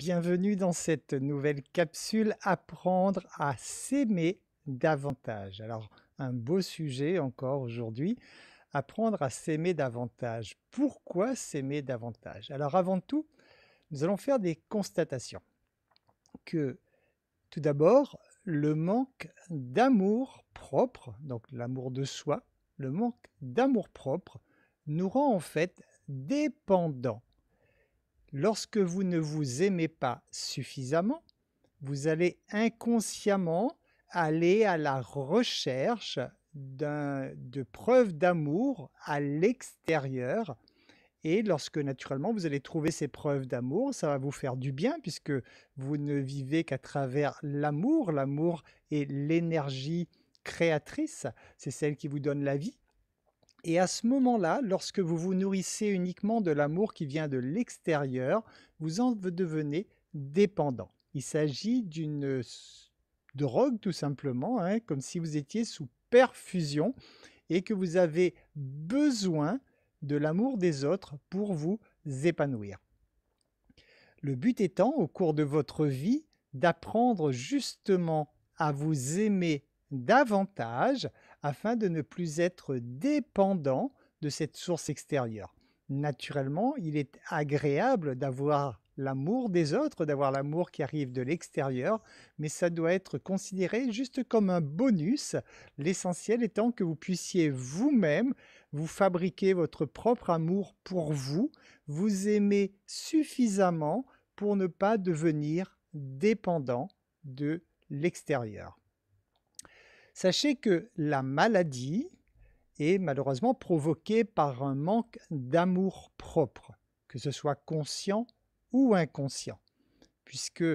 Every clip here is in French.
Bienvenue dans cette nouvelle capsule Apprendre à s'aimer davantage. Alors, un beau sujet encore aujourd'hui, apprendre à s'aimer davantage. Pourquoi s'aimer davantage? Alors, avant tout, nous allons faire des constatations. Que tout d'abord, le manque d'amour propre, donc l'amour de soi, le manque d'amour propre nous rend en fait dépendants. Lorsque vous ne vous aimez pas suffisamment, vous allez inconsciemment aller à la recherche de preuves d'amour à l'extérieur. Et lorsque naturellement vous allez trouver ces preuves d'amour, ça va vous faire du bien puisque vous ne vivez qu'à travers l'amour. L'amour est l'énergie créatrice, c'est celle qui vous donne la vie. Et à ce moment-là, lorsque vous vous nourrissez uniquement de l'amour qui vient de l'extérieur, vous en devenez dépendant. Il s'agit d'une drogue tout simplement, hein, comme si vous étiez sous perfusion et que vous avez besoin de l'amour des autres pour vous épanouir. Le but étant, au cours de votre vie, d'apprendre justement à vous aimer davantage afin de ne plus être dépendant de cette source extérieure. Naturellement, il est agréable d'avoir l'amour des autres, d'avoir l'amour qui arrive de l'extérieur, mais ça doit être considéré juste comme un bonus, l'essentiel étant que vous puissiez vous-même vous fabriquer votre propre amour pour vous, vous aimer suffisamment pour ne pas devenir dépendant de l'extérieur. Sachez que la maladie est malheureusement provoquée par un manque d'amour propre, que ce soit conscient ou inconscient. Puisque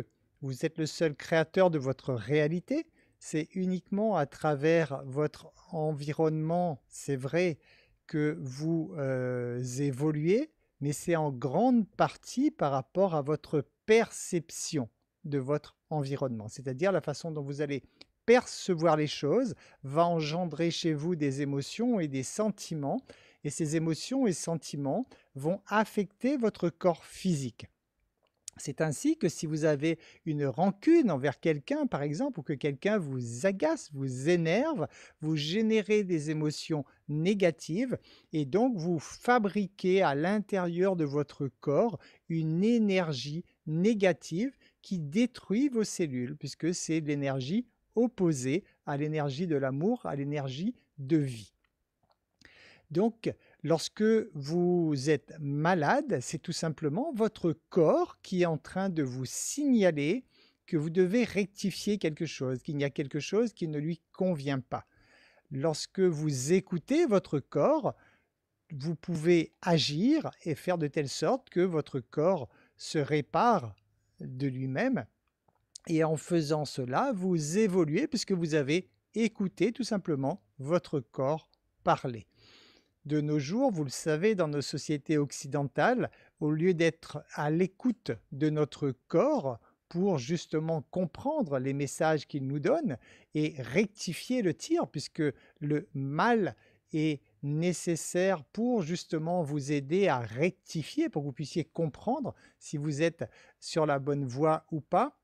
vous êtes le seul créateur de votre réalité, c'est uniquement à travers votre environnement, c'est vrai, que vous évoluez, mais c'est en grande partie par rapport à votre perception de votre environnement, c'est-à-dire la façon dont vous allez percevoir les choses va engendrer chez vous des émotions et des sentiments, et ces émotions et sentiments vont affecter votre corps physique. C'est ainsi que si vous avez une rancune envers quelqu'un, par exemple, ou que quelqu'un vous agace, vous énerve, vous générez des émotions négatives et donc vous fabriquez à l'intérieur de votre corps une énergie négative qui détruit vos cellules, puisque c'est l'énergie opposée à l'énergie de l'amour, à l'énergie de vie. Donc, lorsque vous êtes malade, c'est tout simplement votre corps qui est en train de vous signaler que vous devez rectifier quelque chose, qu'il y a quelque chose qui ne lui convient pas. Lorsque vous écoutez votre corps, vous pouvez agir et faire de telle sorte que votre corps se répare de lui-même. Et en faisant cela, vous évoluez puisque vous avez écouté tout simplement votre corps parler. De nos jours, vous le savez, dans nos sociétés occidentales, au lieu d'être à l'écoute de notre corps pour justement comprendre les messages qu'il nous donne et rectifier le tir, puisque le mal est nécessaire pour justement vous aider à rectifier, pour que vous puissiez comprendre si vous êtes sur la bonne voie ou pas.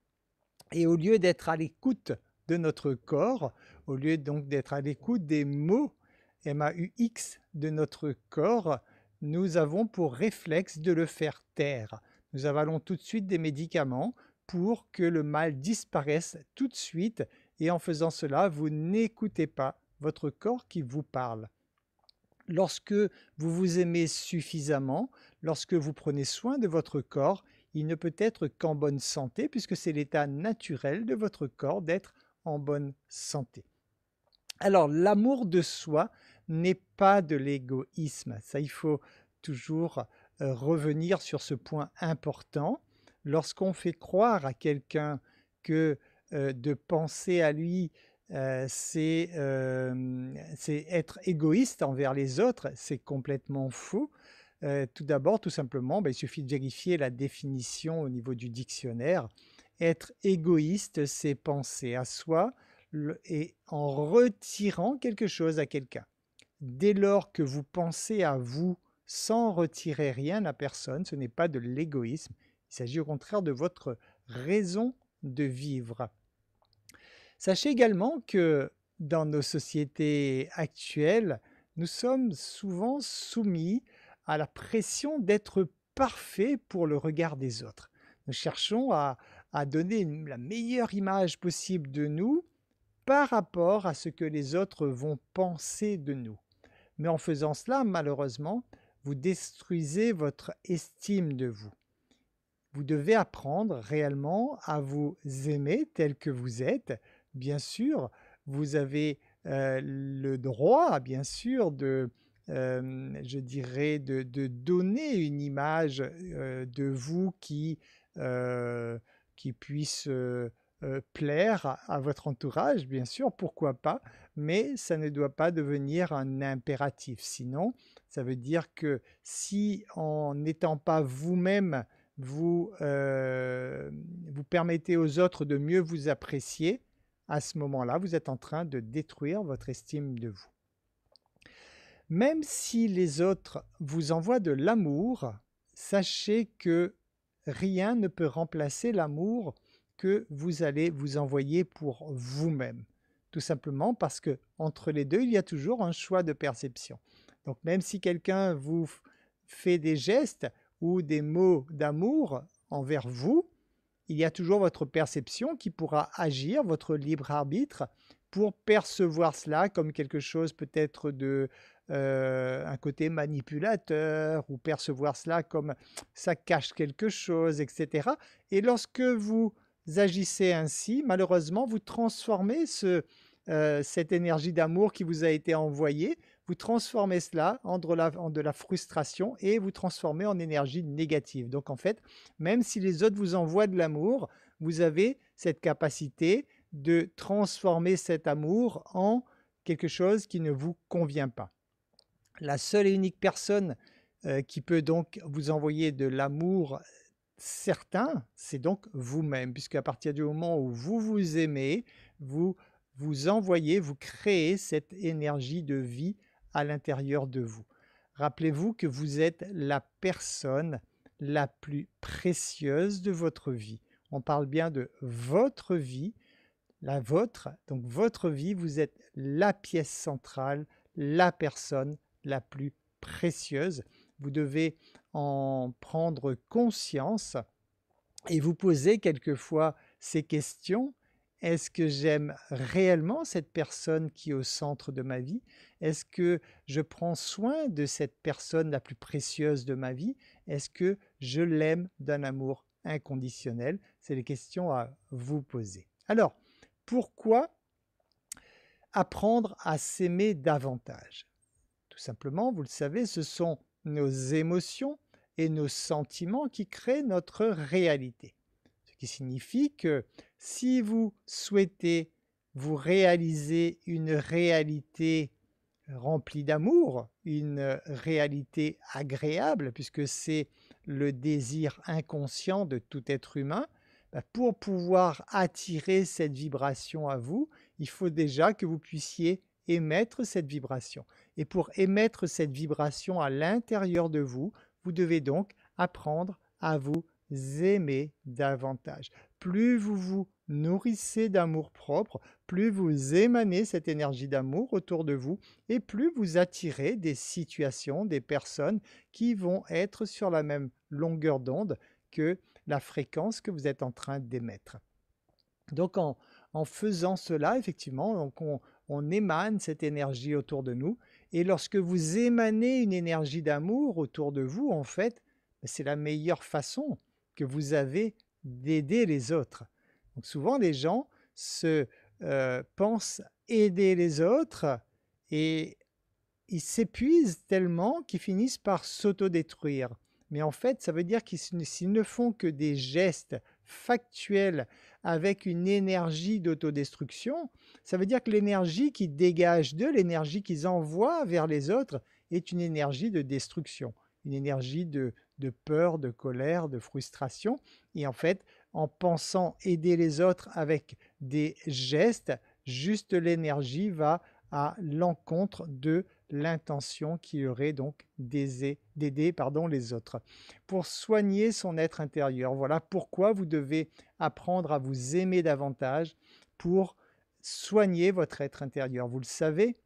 Et au lieu d'être à l'écoute de notre corps, au lieu donc d'être à l'écoute des mots MAUX de notre corps, nous avons pour réflexe de le faire taire. Nous avalons tout de suite des médicaments pour que le mal disparaisse tout de suite et en faisant cela, vous n'écoutez pas votre corps qui vous parle. Lorsque vous vous aimez suffisamment, lorsque vous prenez soin de votre corps, il ne peut être qu'en bonne santé puisque c'est l'état naturel de votre corps d'être en bonne santé. Alors, l'amour de soi n'est pas de l'égoïsme. Ça, il faut toujours revenir sur ce point important. Lorsqu'on fait croire à quelqu'un que de penser à lui, c'est être égoïste envers les autres, c'est complètement faux. Tout d'abord, tout simplement, il suffit de vérifier la définition au niveau du dictionnaire. Être égoïste, c'est penser à soi, et en retirant quelque chose à quelqu'un. Dès lors que vous pensez à vous sans retirer rien à personne, ce n'est pas de l'égoïsme, Il s'agit au contraire de votre raison de vivre. Sachez également que dans nos sociétés actuelles, nous sommes souvent soumis à la pression d'être parfaits pour le regard des autres. Nous cherchons à donner la meilleure image possible de nous par rapport à ce que les autres vont penser de nous. Mais en faisant cela, malheureusement, vous détruisez votre estime de vous. Vous devez apprendre réellement à vous aimer tel que vous êtes. Bien sûr, vous avez le droit, bien sûr, je dirais, de donner une image de vous qui puisse plaire à votre entourage, bien sûr, pourquoi pas, mais ça ne doit pas devenir un impératif. Sinon, ça veut dire que si en n'étant pas vous-même, vous permettez aux autres de mieux vous apprécier, à ce moment-là, vous êtes en train de détruire votre estime de vous. Même si les autres vous envoient de l'amour, sachez que rien ne peut remplacer l'amour que vous allez vous envoyer pour vous-même. Tout simplement parce que entre les deux, il y a toujours un choix de perception. Donc même si quelqu'un vous fait des gestes ou des mots d'amour envers vous, il y a toujours votre perception qui pourra agir, votre libre arbitre, pour percevoir cela comme quelque chose peut-être de un côté manipulateur, ou percevoir cela comme ça cache quelque chose, etc. Et lorsque vous agissez ainsi, malheureusement, vous transformez cette énergie d'amour qui vous a été envoyée, vous transformez cela en de la frustration et vous transformez en énergie négative. Donc en fait, même si les autres vous envoient de l'amour, vous avez cette capacité de transformer cet amour en quelque chose qui ne vous convient pas. La seule et unique personne qui peut donc vous envoyer de l'amour certain, c'est donc vous-même, puisque à partir du moment où vous vous aimez, vous vous envoyez, vous créez cette énergie de vie à l'intérieur de vous. Rappelez-vous que vous êtes la personne la plus précieuse de votre vie. On parle bien de votre vie, la vôtre, donc votre vie, vous êtes la pièce centrale, la personne la plus précieuse. Vous devez en prendre conscience et vous poser quelquefois ces questions. Est-ce que j'aime réellement cette personne qui est au centre de ma vie? Est-ce que je prends soin de cette personne la plus précieuse de ma vie? Est-ce que je l'aime d'un amour inconditionnel? C'est les questions à vous poser. Alors, pourquoi apprendre à s'aimer davantage? Tout simplement, vous le savez, ce sont nos émotions et nos sentiments qui créent notre réalité. Ce qui signifie que si vous souhaitez vous réaliser une réalité remplie d'amour, une réalité agréable, puisque c'est le désir inconscient de tout être humain, pour pouvoir attirer cette vibration à vous, il faut déjà que vous puissiez émettre cette vibration. Et pour émettre cette vibration à l'intérieur de vous, vous devez donc apprendre à vous aimer davantage. Plus vous vous nourrissez d'amour-propre, plus vous émanez cette énergie d'amour autour de vous et plus vous attirez des situations, des personnes qui vont être sur la même longueur d'onde que la fréquence que vous êtes en train d'émettre. Donc en faisant cela, effectivement, donc on émane cette énergie autour de nous et lorsque vous émanez une énergie d'amour autour de vous, en fait, c'est la meilleure façon que vous avez d'aider les autres. Donc souvent, les gens pensent aider les autres et ils s'épuisent tellement qu'ils finissent par s'autodétruire. Mais en fait, ça veut dire qu'ils s'ils ne font que des gestes factuels avec une énergie d'autodestruction, ça veut dire que l'énergie qu'ils dégagent d'eux, l'énergie qu'ils envoient vers les autres, est une énergie de destruction, une énergie de peur, de colère, de frustration. Et en fait, en pensant aider les autres avec des gestes, juste l'énergie va à l'encontre de l'intention qui aurait donc d'aider les autres. Pour soigner son être intérieur, voilà pourquoi vous devez apprendre à vous aimer davantage pour soigner votre être intérieur. Vous le savez,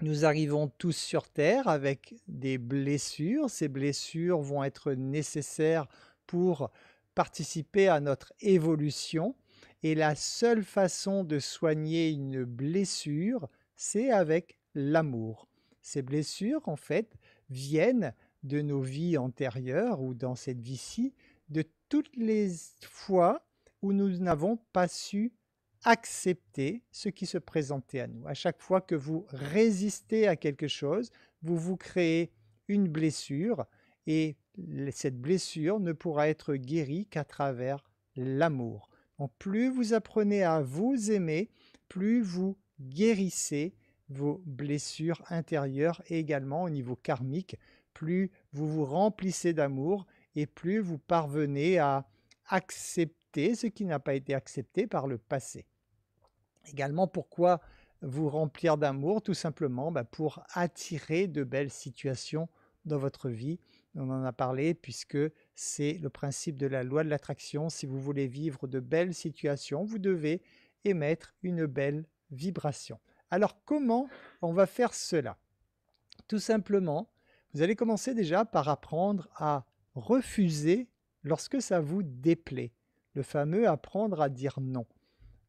nous arrivons tous sur terre avec des blessures. Ces blessures vont être nécessaires pour participer à notre évolution et la seule façon de soigner une blessure, c'est avec l'amour. Ces blessures, en fait, viennent de nos vies antérieures ou dans cette vie-ci, de toutes les fois où nous n'avons pas su accepter ce qui se présentait à nous. À chaque fois que vous résistez à quelque chose, vous vous créez une blessure et cette blessure ne pourra être guérie qu'à travers l'amour. Donc plus vous apprenez à vous aimer, plus vous guérissez vos blessures intérieures et également au niveau karmique, plus vous vous remplissez d'amour et plus vous parvenez à accepter ce qui n'a pas été accepté par le passé. Également, pourquoi vous remplir d'amour? Tout simplement pour attirer de belles situations dans votre vie. On en a parlé puisque c'est le principe de la loi de l'attraction. Si vous voulez vivre de belles situations, vous devez émettre une belle vibration. Alors comment on va faire cela? Tout simplement, vous allez commencer déjà par apprendre à refuser lorsque ça vous déplaît. Le fameux apprendre à dire non.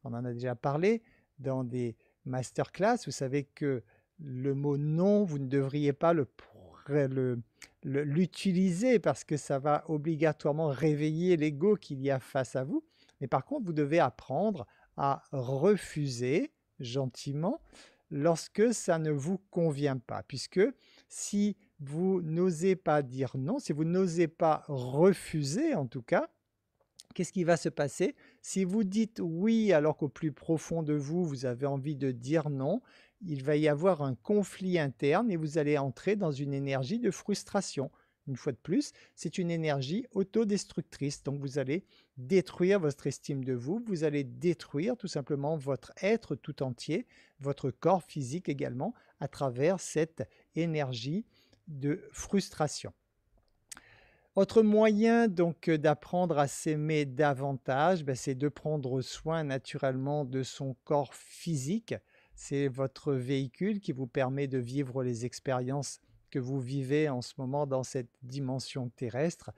On en a déjà parlé dans des masterclass. Vous savez que le mot non, vous ne devriez pas l'utiliser parce que ça va obligatoirement réveiller l'ego qu'il y a face à vous. Mais par contre, vous devez apprendre à refuser gentiment lorsque ça ne vous convient pas. Puisque si vous n'osez pas dire non, si vous n'osez pas refuser en tout cas, qu'est-ce qui va se passer? Si vous dites oui alors qu'au plus profond de vous, vous avez envie de dire non, il va y avoir un conflit interne et vous allez entrer dans une énergie de frustration. Une fois de plus, c'est une énergie autodestructrice. Donc vous allez détruire votre estime de vous, vous allez détruire tout simplement votre être tout entier, votre corps physique également, à travers cette énergie de frustration. Autre moyen donc d'apprendre à s'aimer davantage, c'est de prendre soin naturellement de son corps physique. C'est votre véhicule qui vous permet de vivre les expériences que vous vivez en ce moment dans cette dimension terrestre.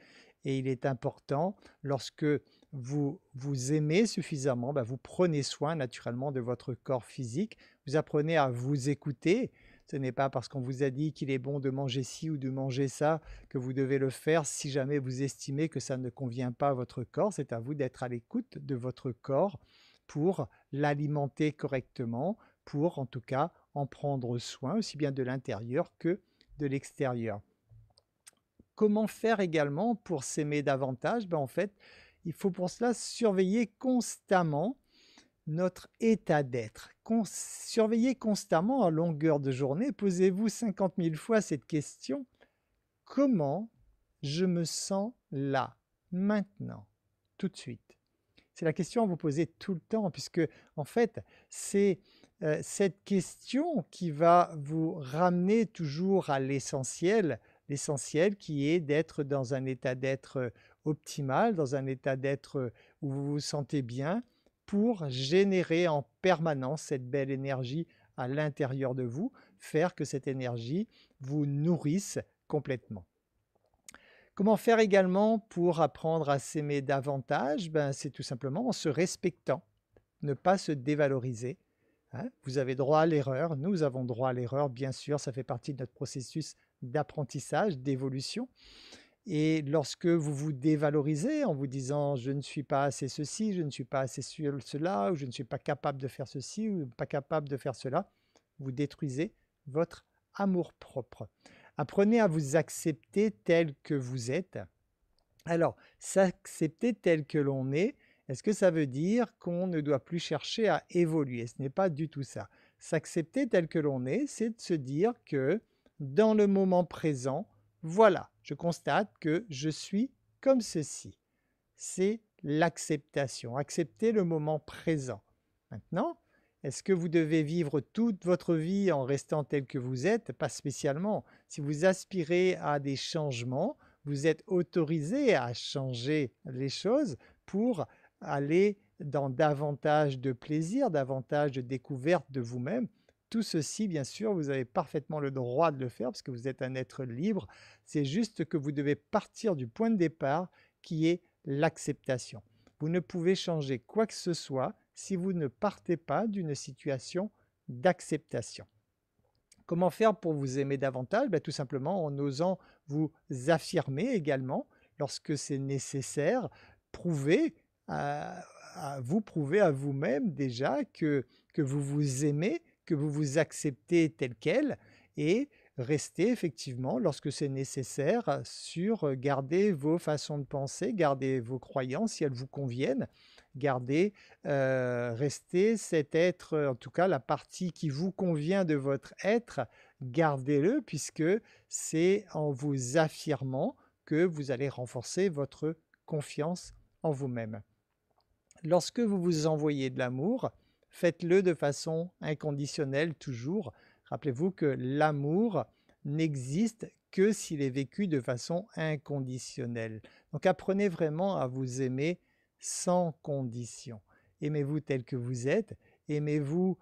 Et il est important, lorsque vous vous aimez suffisamment, vous prenez soin naturellement de votre corps physique. Vous apprenez à vous écouter. Ce n'est pas parce qu'on vous a dit qu'il est bon de manger ci ou de manger ça que vous devez le faire si jamais vous estimez que ça ne convient pas à votre corps. C'est à vous d'être à l'écoute de votre corps pour l'alimenter correctement, pour en tout cas en prendre soin aussi bien de l'intérieur que de l'extérieur. Comment faire également pour s'aimer davantage? En fait, il faut pour cela surveiller constamment notre état d'être. Surveillez constamment à longueur de journée, posez-vous 50 000 fois cette question: comment je me sens là, maintenant, tout de suite? C'est la question à vous poser tout le temps, puisque en fait, c'est cette question qui va vous ramener toujours à l'essentiel qui est d'être dans un état d'être optimal, dans un état d'être où vous vous sentez bien, pour générer en permanence cette belle énergie à l'intérieur de vous, faire que cette énergie vous nourrisse complètement. Comment faire également pour apprendre à s'aimer davantage? C'est tout simplement en se respectant, ne pas se dévaloriser. Vous avez droit à l'erreur, nous avons droit à l'erreur, bien sûr, ça fait partie de notre processus d'apprentissage, d'évolution. Et lorsque vous vous dévalorisez en vous disant: «Je ne suis pas assez ceci, je ne suis pas assez cela, ou je ne suis pas capable de faire ceci ou pas capable de faire cela», vous détruisez votre amour-propre. Apprenez à vous accepter tel que vous êtes. Alors, s'accepter tel que l'on est-ce que ça veut dire qu'on ne doit plus chercher à évoluer? Ce n'est pas du tout ça. S'accepter tel que l'on est, c'est de se dire que dans le moment présent, voilà, je constate que je suis comme ceci. C'est l'acceptation, accepter le moment présent. Maintenant, Est-ce que vous devez vivre toute votre vie en restant tel que vous êtes? Pas spécialement. Si vous aspirez à des changements, vous êtes autorisé à changer les choses pour aller dans davantage de plaisir, davantage de découverte de vous-même. Tout ceci, bien sûr, vous avez parfaitement le droit de le faire parce que vous êtes un être libre. C'est juste que vous devez partir du point de départ qui est l'acceptation. Vous ne pouvez changer quoi que ce soit si vous ne partez pas d'une situation d'acceptation. Comment faire pour vous aimer davantage? Tout simplement en osant vous affirmer également lorsque c'est nécessaire, prouver vous prouver à vous-même déjà que vous vous aimez, que vous vous acceptez tel quel et rester effectivement lorsque c'est nécessaire sur garder vos façons de penser, garder vos croyances si elles vous conviennent, garder, rester cet être, en tout cas la partie qui vous convient de votre être, gardez-le puisque c'est en vous affirmant que vous allez renforcer votre confiance en vous-même. Lorsque vous vous envoyez de l'amour, faites-le de façon inconditionnelle toujours. Rappelez-vous que l'amour n'existe que s'il est vécu de façon inconditionnelle. Donc apprenez vraiment à vous aimer sans condition. Aimez-vous tel que vous êtes, aimez-vous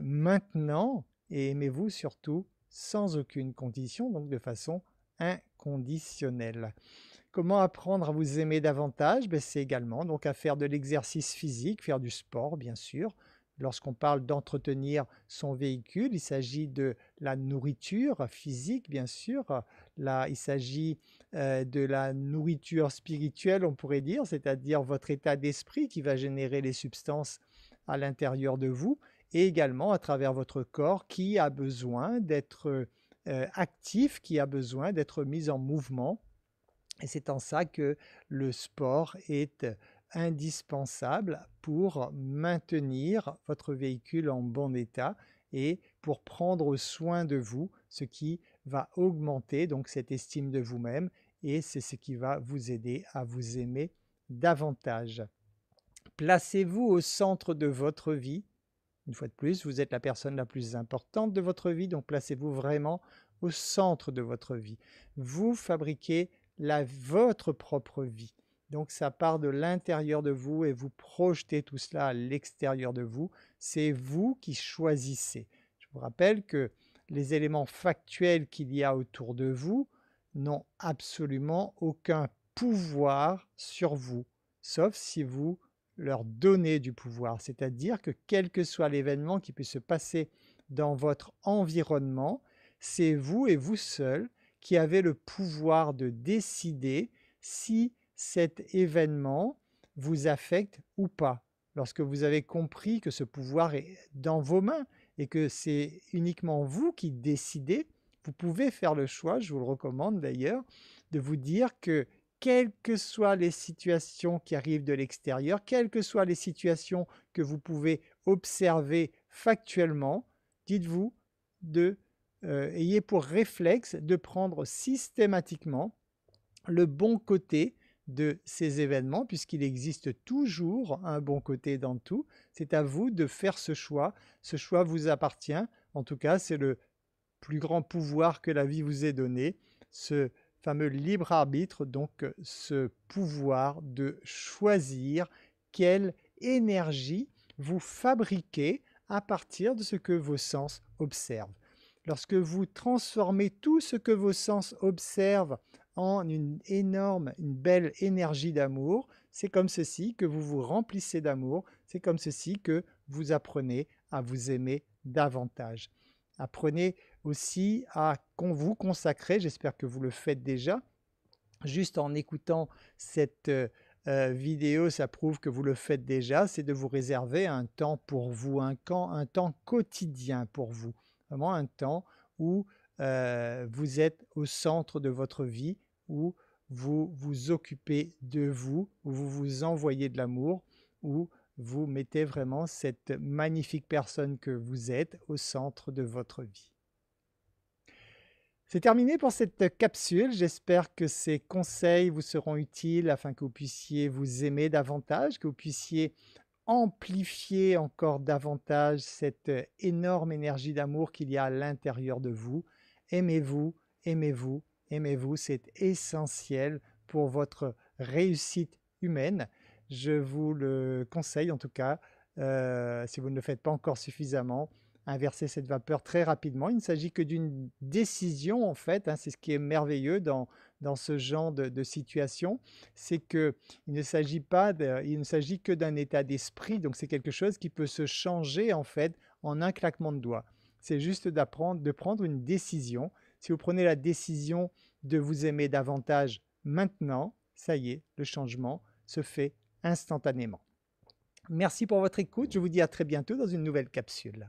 maintenant et aimez-vous surtout sans aucune condition, donc de façon inconditionnelle. Comment apprendre à vous aimer davantage? C'est également donc à faire de l'exercice physique, faire du sport bien sûr. Lorsqu'on parle d'entretenir son véhicule, il s'agit de la nourriture physique bien sûr. Là, il s'agit de la nourriture spirituelle, on pourrait dire, c'est-à-dire votre état d'esprit qui va générer les substances à l'intérieur de vous et également à travers votre corps qui a besoin d'être actif, qui a besoin d'être mis en mouvement. Et c'est en ça que le sport est indispensable pour maintenir votre véhicule en bon état et pour prendre soin de vous, ce qui va augmenter donc cette estime de vous-même et c'est ce qui va vous aider à vous aimer davantage. Placez-vous au centre de votre vie. Une fois de plus, vous êtes la personne la plus importante de votre vie, donc placez-vous vraiment au centre de votre vie. Vous fabriquez votre propre vie. Donc ça part de l'intérieur de vous et vous projetez tout cela à l'extérieur de vous. C'est vous qui choisissez. Je vous rappelle que les éléments factuels qu'il y a autour de vous n'ont absolument aucun pouvoir sur vous, sauf si vous leur donnez du pouvoir. C'est-à-dire que quel que soit l'événement qui peut se passer dans votre environnement, c'est vous et vous seul qui avez le pouvoir de décider si cet événement vous affecte ou pas. Lorsque vous avez compris que ce pouvoir est dans vos mains et que c'est uniquement vous qui décidez, vous pouvez faire le choix, je vous le recommande d'ailleurs, de vous dire que quelles que soient les situations qui arrivent de l'extérieur, quelles que soient les situations que vous pouvez observer factuellement, dites-vous ayez pour réflexe de prendre systématiquement le bon côté de ces événements, puisqu'il existe toujours un bon côté dans tout. C'est à vous de faire ce choix. Ce choix vous appartient. En tout cas, c'est le plus grand pouvoir que la vie vous ait donné, ce fameux libre arbitre, donc ce pouvoir de choisir quelle énergie vous fabriquez à partir de ce que vos sens observent. Lorsque vous transformez tout ce que vos sens observent en une belle énergie d'amour, c'est comme ceci que vous vous remplissez d'amour, c'est comme ceci que vous apprenez à vous aimer davantage. Apprenez aussi à vous consacrer, j'espère que vous le faites déjà, juste en écoutant cette vidéo, ça prouve que vous le faites déjà, c'est de vous réserver un temps pour vous, un temps quotidien pour vous. Vraiment un temps où vous êtes au centre de votre vie, où vous vous occupez de vous, où vous vous envoyez de l'amour, où vous mettez vraiment cette magnifique personne que vous êtes au centre de votre vie. C'est terminé pour cette capsule. J'espère que ces conseils vous seront utiles afin que vous puissiez vous aimer davantage, que vous puissiez amplifier encore davantage cette énorme énergie d'amour qu'il y a à l'intérieur de vous. Aimez-vous, aimez-vous, aimez-vous, c'est essentiel pour votre réussite humaine. Je vous le conseille en tout cas, si vous ne le faites pas encore suffisamment, inverser cette vapeur très rapidement. Il ne s'agit que d'une décision en fait, hein, c'est ce qui est merveilleux dans ce genre de situation, c'est qu'il ne s'agit pas il ne s'agit que d'un état d'esprit, donc c'est quelque chose qui peut se changer en fait en un claquement de doigts. C'est juste de prendre une décision. Si vous prenez la décision de vous aimer davantage maintenant, ça y est, le changement se fait instantanément. Merci pour votre écoute, je vous dis à très bientôt dans une nouvelle capsule.